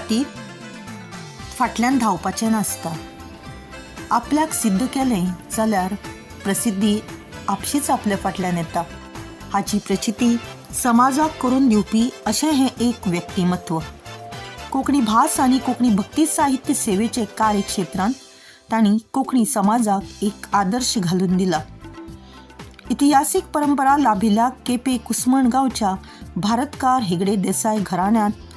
खातीर फाटल्यान धांवपाचें नासता. आपल्याक सिद्ध केलें जाल्यार प्रसिद्धी आपशीच आपल्या फाटल्यान येता. हाची प्रचिती समाजाक करून दिवपी अशें हें एक व्यक्तिमत्व. कोंकणी भास आनी कोंकणी भक्ती साहित्य सेवेचे कार्यक्षेत्रांत तांणी कोंकणी समाजाक एक आदर्श घालून दिला. इतिहासीक परंपरा लाभिल्ल्या केपें कुसमण गांवच्या भारतकार हेगडे देसाय घराण्यांत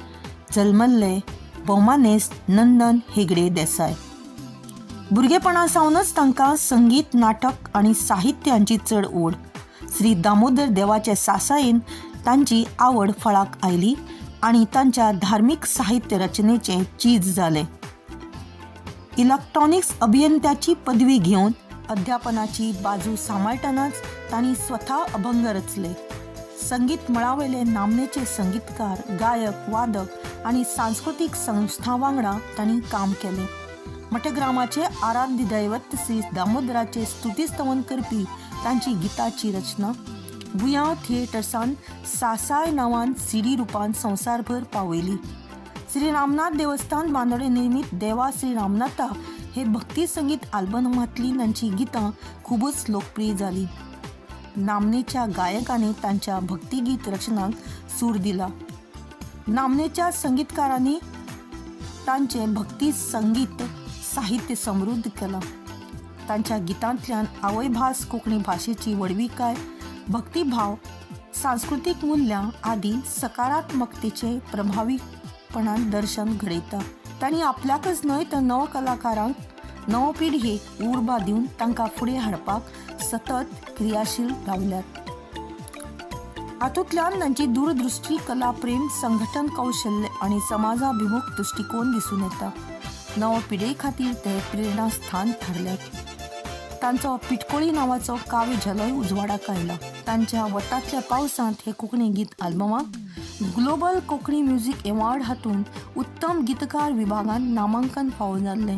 जल्मल्ले भौमानेस्त नंदन हेगडे देसाय. भुरगेपणा सावनच तांकां संगीत, नाटक आनी साहित्य हांची चड ओड. श्री दामोदर देवाचे सासायेन तांची आवड फळाक आयली आनी तांच्या धार्मीक साहित्य रचनेचें चीज जालें. इलेक्ट्रॉनिक्स अभियंत्याची पदवी घेवन अध्यापनाची बाजू सांबाळटनाच तांणी स्वता अभंग रचले. संगीत मळावेले नामनेचे संगीतकार, गायक, वादक आनी सांस्कृतीक संस्था वांगडा तांणी काम केलें. मठग्रामाचे आराध्य दैवत श्री दामोदराचे स्तुतीस्तवन करपी तांची गिताची रचना बुया थिएटर्सान सासाय नांवान सीडी रुपान संवसारभर पावयली. श्री रामनाथ देवस्थान बांदोडे निर्मीत देवा श्री रामनाथा हे भक्ती संगीत आल्बमांतली तांची गितां खूबच लोकप्रिय जाली. नामनेच्या गायकांनी तांच्या भक्तिगीत रचनांक सूर दिला. नामनेच्या संगीतकारांनी तांचे भक्ती संगीत साहित्य समृद्ध केला. तांच्या गितांतल्यान आवयभास कोंकणी भाशेची वडविकाय, भक्तिभाव, सांस्कृतीक मूल्यां आदी सकारात्मकतेचे प्रभावीपणान दर्शन घडयता. तांणी आपल्याकच न्हय तर नव कलाकारांक, नव पिढीक उर्बा दिवन तांकां फुडें हाडपाक सतत क्रियाशील रावल्यात. हातूंतल्यान तांची दूरदृश्टी, कला प्रेम, संघटन कौशल्य आनी समाजाभिमुख दृश्टिकोन दिसून येता. नव पिढे खातीर ते प्रेरणास्थान थारल्यात. तांचो पिटकोळी नांवाचो काव्य झलोय उजवाडाक आयला. तांच्या वतांतल्या पावसांत हे कोंकणी गीत आल्बमाक ग्लोबल कोंकणी म्युझिक अवॉर्ड हातूंत उत्तम गीतकार विभागांत नामांकन फावो जाल्लें.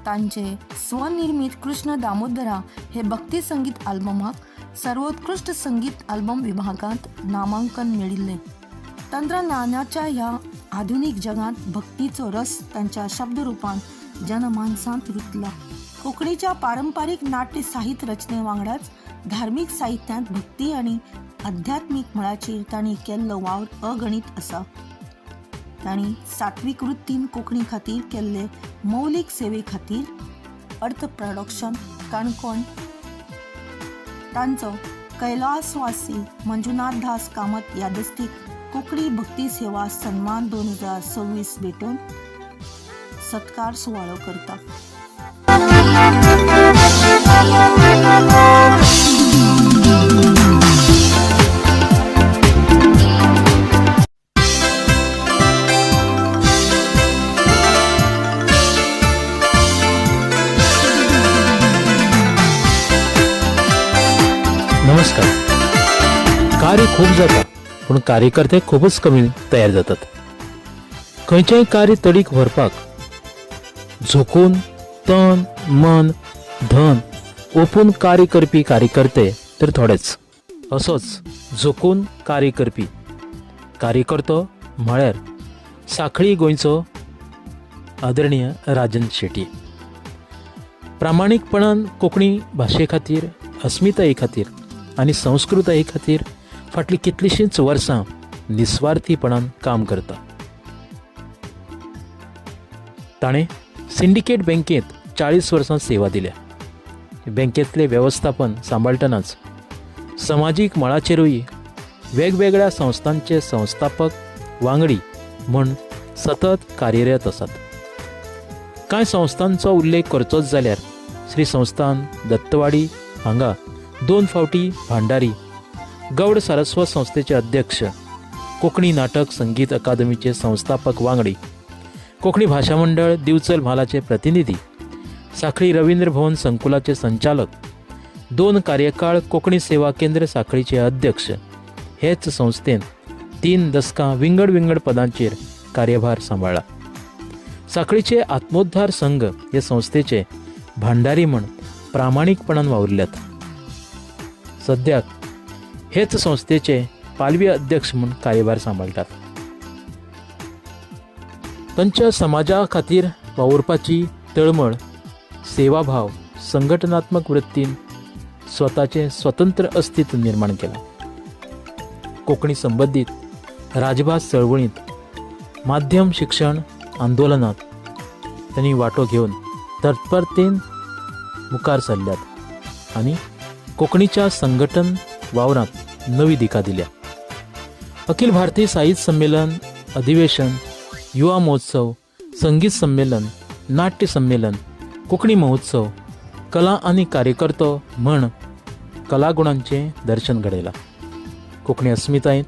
तांचे स्वनिर्मित कृष्ण दामोदरा हे भक्ती संगीत आल्बमाक सर्वोत्कृष्ट संगीत आल्बम विभागांत नामांकन मेळिल्लें. तंत्रज्ञानाच्या ह्या आधुनीक जगांत भक्तीचो रस तांच्या शब्दरुपान जनमानसांत रुतला. कोंकणीच्या पारंपारीक नाट्य साहित्य रचने वांगडाच धार्मीक साहित्यांत भक्ती आनी आध्यात्मीक मळाचेर तांणी केल्लो वावर अगणीत आसा. तांणी सात्वीक वृत्तीन कोंकणी खातीर केल्ले मौलीक सेवे खातीर अर्थ प्रोडक्शन काणकोण तांचो कैलासवासी मंजुनाथ दास कामत यादस्तीक कोंकणी भक्ती सेवा सन्मान 2026 भेटून सत्कार सुवाळो करता. नमस्कार. कार्य खूप जाता पूण कार्यकर्ते खूपच कमी तयार जातात. खंयचेंय कार्य तडीक व्हरपाक झोकून तन, मन, धन ओपून कार्य करपी कार्यकर्ते तर थोडेच. असोच झोकून कार्य करपी कार्यकर्तो म्हळ्यार सांखळी गोंयचो आदरणीय राजन शेट्टी. प्रामाणीकपणान कोंकणी भाशे खातीर, अस्मिताये खातीर आनी संस्कृताये खातीर फाटलीं कितलींशींच वर्सां निस्वार्थीपणान काम करता. ताणें सिंडिकेट बँकेंत 40 वर्सां सेवा दिल्या. बँकेंतलें वेवस्थापन सांबाळटनाच समाजीक मळाचेरूय वेगवेगळ्या संस्थांचे संस्थापक वांगडी म्हूण सतत कार्यरत आसात. कांय संस्थांचो उल्लेख करचोच जाल्यार श्री संस्थान दत्तवाडी हांगा 2 फावटी भांडारी, गौड सारस्वत संस्थेचे अध्यक्ष, कोंकणी नाटक संगीत अकादमीचे संस्थापक वांगडी, कोंकणी भाशा मंडळ दिवचल म्हालाचे प्रतिनिधी, सांखळी रवींद्र भवन संकुलाचे संचालक, 2 कार्यकाळ कोंकणी सेवा केंद्र सांखळीचे अध्यक्ष, हेच संस्थेन 3 दशकां विंगड पदांचेर कार्यभार सांबाळ्ळा. सांखळीचे आत्मोद्धार संघ हे संस्थेचे भांडारी म्हूण प्रामाणीकपणान वावुरल्यात. सद्याक हेच संस्थेचे पालवी अध्यक्ष म्हणून कार्यभार सांबाळटात. तांच्या समाजा खातीर वावुरपाची तळमळ, सेवाभाव, संघटनात्मक वृत्तीन स्वताचें स्वतंत्र अस्तित्व निर्माण केलां. कोंकणी संबंदीत राजभास चळवळींत, माध्यम शिक्षण आंदोलनात त्यांनी वांटो घेवन तत्परतेन मुखार सरल्यात आनी कोंकणीच्या संघटन वावरांत नवी दिका दिल्या. अखिल भारतीय साहित्य संमेलन, अधिवेशन, युवा महोत्सव, संगीत संमेलन, नाट्य संमेलन, कोंकणी महोत्सव, कला आनी कार्यकर्तो म्हण कलागुणांचें दर्शन घडयलां. कोंकणी अस्मितायेंत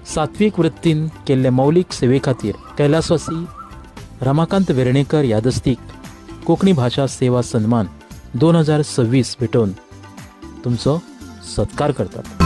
सात्वीक वृत्तीन केल्ले मौलीक सेवे खातीर कैलासवासी रमाकांत वेर्णेकर यादस्तीक कोंकणी भाशा सेवा सन्मान 2026 भेटोवन तुमचो सत्कार करतात.